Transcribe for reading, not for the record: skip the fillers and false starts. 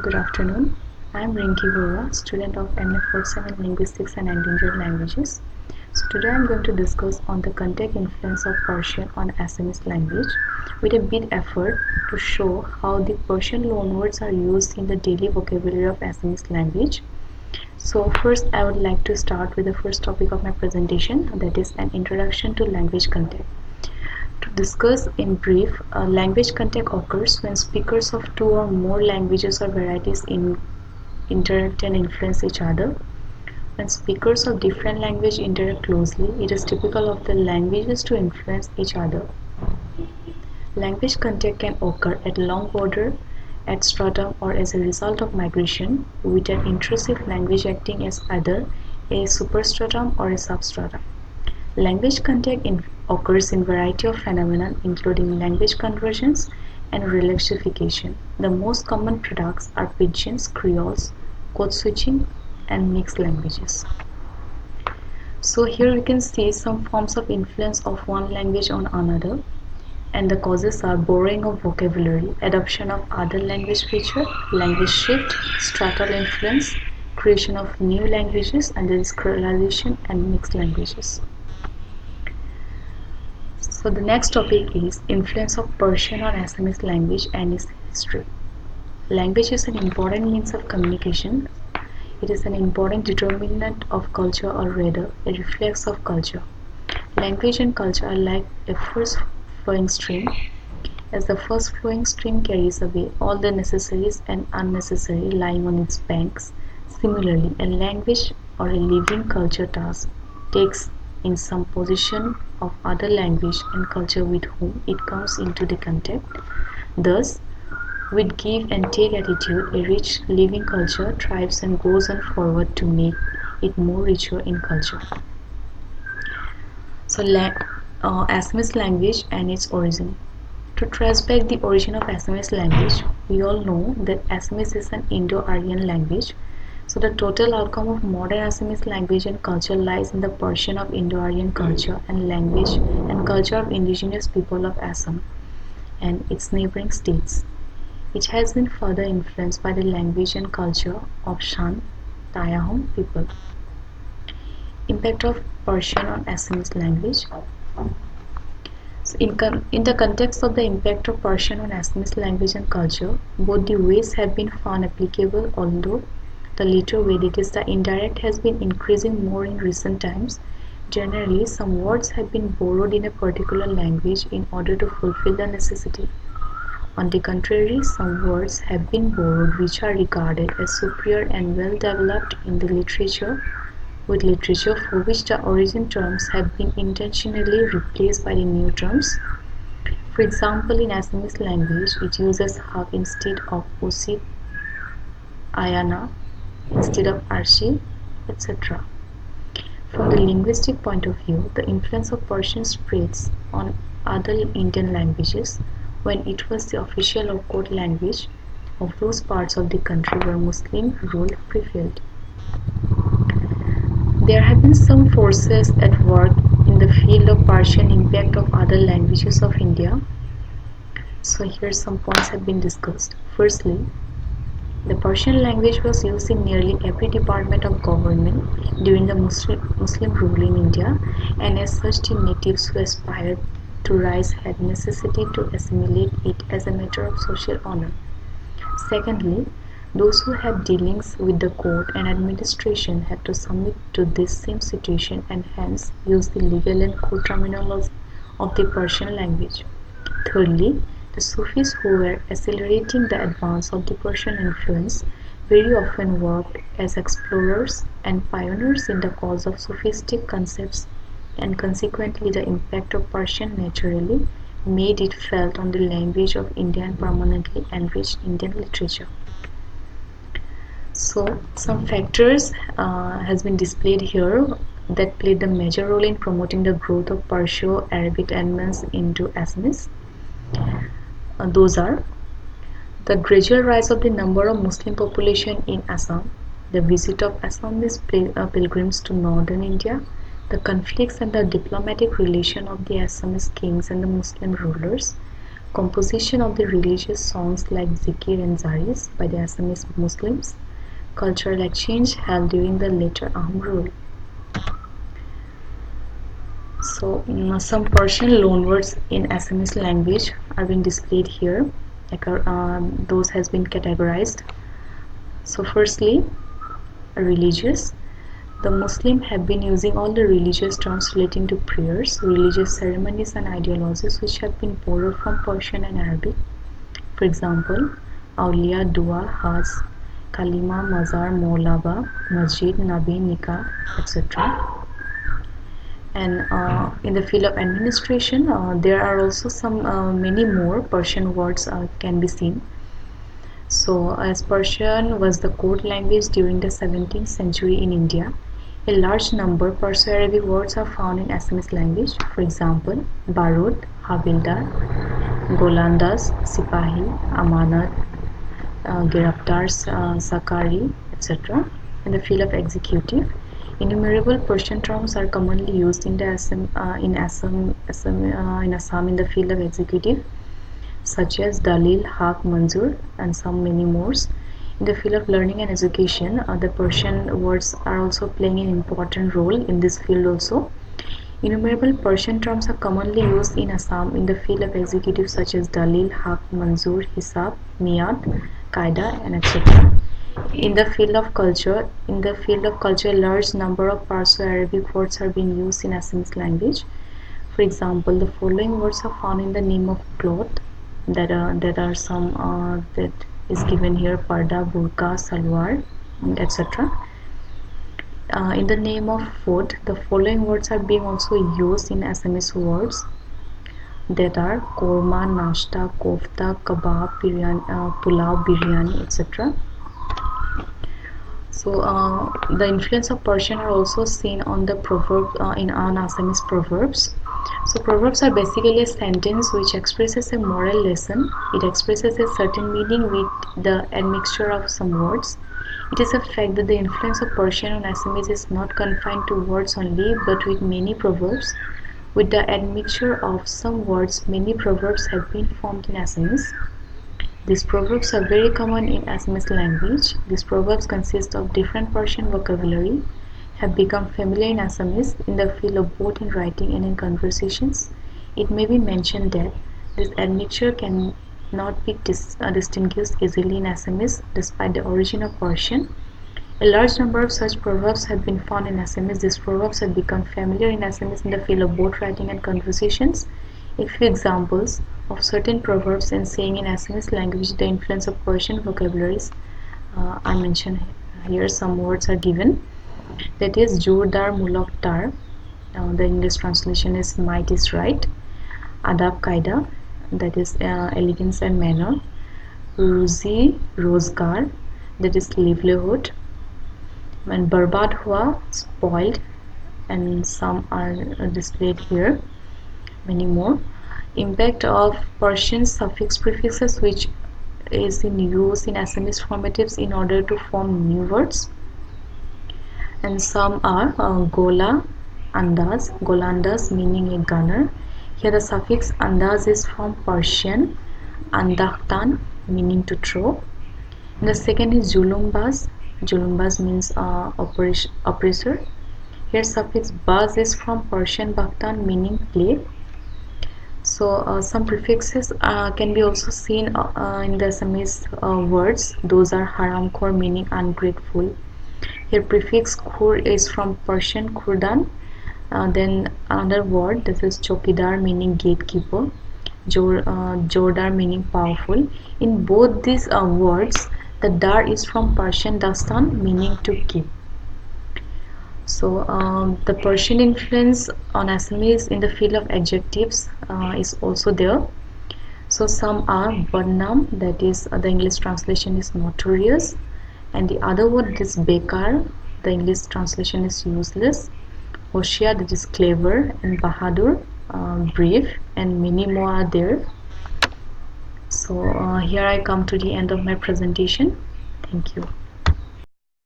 Good afternoon. I am Rinky Baruah, student of MA 47 in Linguistics and Endangered Languages. So today I am going to discuss on the context influence of Persian on Assamese language with a bit effort to show how the Persian loanwords are used in the daily vocabulary of Assamese language. So first I would like to start with the first topic of my presentation, that is an introduction to language context. To discuss in brief, language context occurs when speakers of two or more languages or varieties interact and influence each other. When speakers of different language interact closely, it is typical of the languages to influence each other. Language contact can occur at long border, at stratum, or as a result of migration, with an intrusive language acting as either a superstratum or a substratum. Language contact occurs in a variety of phenomena, including language convergence and relaxification. The most common products are pidgins, creoles, code switching, and mixed languages. So here we can see some forms of influence of one language on another, and the causes are borrowing of vocabulary, adoption of other language feature, language shift, stratal influence, creation of new languages, and there is creolization and mixed languages. So the next topic is influence of Persian on Assamese language and its history. Language is an important means of communication. It is an important determinant of culture, or rather, a reflex of culture. Language and culture are like a first flowing stream. As the first flowing stream carries away all the necessaries and unnecessary lying on its banks, similarly, a language or a living culture task takes in some position of other language and culture with whom it comes into the contact. Thus, with give and take attitude, a rich living culture thrives and goes on forward to make it more richer in culture. So, Assamese language and its origin. To trace back the origin of Assamese language, we all know that Assamese is an Indo-Aryan language. So the total outcome of modern Assamese language and culture lies in the Persian of Indo-Aryan culture and language and culture of indigenous people of Assam and its neighboring states. It has been further influenced by the language and culture of Shan, Tayahom people. Impact of Persian on Assamese language. So in the context of the impact of Persian on Assamese language and culture, both the ways have been found applicable, although the later way, that is the indirect, has been increasing more in recent times. Generally, some words have been borrowed in a particular language in order to fulfill the necessity. On the contrary, some words have been borrowed which are regarded as superior and well developed in the literature, with literature for which the origin terms have been intentionally replaced by the new terms. For example, in Assamese language, it uses hak instead of usit, ayana instead of arshi, etc. From the linguistic point of view, the influence of Persian spreads on other Indian languages when it was the official or court language of those parts of the country where Muslim rule prevailed. There have been some forces at work in the field of Persian impact of other languages of India. So here some points have been discussed. Firstly, the Persian language was used in nearly every department of government during the Muslim rule in India, and as such the natives who aspired to rise had necessity to assimilate it as a matter of social honor. Secondly, those who had dealings with the court and administration had to submit to this same situation and hence use the legal and court terminology of the Persian language. Thirdly, the Sufis who were accelerating the advance of the Persian influence very often worked as explorers and pioneers in the cause of Sufistic concepts, and consequently the impact of Persian naturally made it felt on the language of India and permanently enriched Indian literature. So some factors has been displayed here that played a major role in promoting the growth of Perso-Arabic elements into Assamese. Those are the gradual rise of the number of Muslim population in Assam, the visit of Assamese pilgrims to northern India, the conflicts and the diplomatic relation of the Assamese kings and the Muslim rulers, composition of the religious songs like Zikir and Zaris by the Assamese Muslims, cultural exchange held during the later Ahom rule. So some Persian loanwords in Assamese language are being displayed here. Those has been categorized. So firstly, religious. The Muslim have been using all the religious terms relating to prayers, religious ceremonies and ideologies which have been borrowed from Persian and Arabic. For example, Awliya, Dua, Hajj, Kalima, Mazar, Maulaba, Masjid, Nabi, Nikah, etc. And in the field of administration, there are also some many more Persian words can be seen. So, as Persian was the court language during the 17th century in India, a large number of Perso-Arabic words are found in Assamese language. For example, Barut, Havildar, Golandas, Sipahi, Amanat, Giraftar, Sakari, etc. In the field of executive, innumerable Persian terms are commonly used in Assam in the field of executive, such as Dalil, Haq, Manzur, and some many more. In the field of learning and education, the Persian words are also playing an important role in this field also. Innumerable Persian terms are commonly used in Assam in the field of executive such as Dalil, Haq, Manzur, Hisab, Miyat, Qaida, and etc. In the field of culture, a large number of Perso-Arabic words are being used in Assamese language. For example, the following words are found in the name of cloth that are some that is given here: parda, burqa, salwar, etc. In the name of food, the following words are being also used in Assamese words that are korma, nashta, kofta, kebab, pulao, biryani, etc. So the influence of Persian are also seen on the proverb in on Assamese proverbs. So proverbs are basically a sentence which expresses a moral lesson. It expresses a certain meaning with the admixture of some words. It is a fact that the influence of Persian on Assamese is not confined to words only, but with many proverbs. With the admixture of some words, many proverbs have been formed in Assamese. These proverbs are very common in Assamese language. These proverbs consist of different Persian vocabulary, have become familiar in Assamese in the field of both in writing and in conversations. It may be mentioned that this admixture can not be distinguished easily in Assamese despite the origin of Persian. A large number of such proverbs have been found in Assamese. These proverbs have become familiar in Assamese in the field of both writing and conversations. A few examples of certain proverbs and saying in Assamese language the influence of Persian vocabularies are mentioned here. Some words are given. That is Jordar Mulok Tar. The English translation is might is right. Adab Qaida, that is elegance and manner. Ruzi Rozgar, that is livelihood. And Barbad Hua, spoiled, and some are displayed here. Many more. Impact of Persian suffix prefixes which is in use in Assamese formatives in order to form new words. And some are Gola, Andaz, Golandas meaning a gunner. Here the suffix Andaz is from Persian, Andahtan meaning to throw. And the second is Julumbaz. Julumbaz means oppressor. Here suffix Baz is from Persian Bakhtan meaning play. So some prefixes can be also seen in the Assamese words. Those are haramkhor meaning ungrateful. Here prefix khur is from Persian khurdan. Then another word, this is chokidar meaning gatekeeper. Jordar meaning powerful. In both these words, the dar is from Persian dastan meaning to keep. So the Persian influence on Assamese in the field of adjectives is also there. So some are Badnam, that is the English translation is notorious, and the other word is Bekar, the English translation is useless. Hoshia, that is clever, and Bahadur, brave, and many more are there. So here I come to the end of my presentation. Thank you.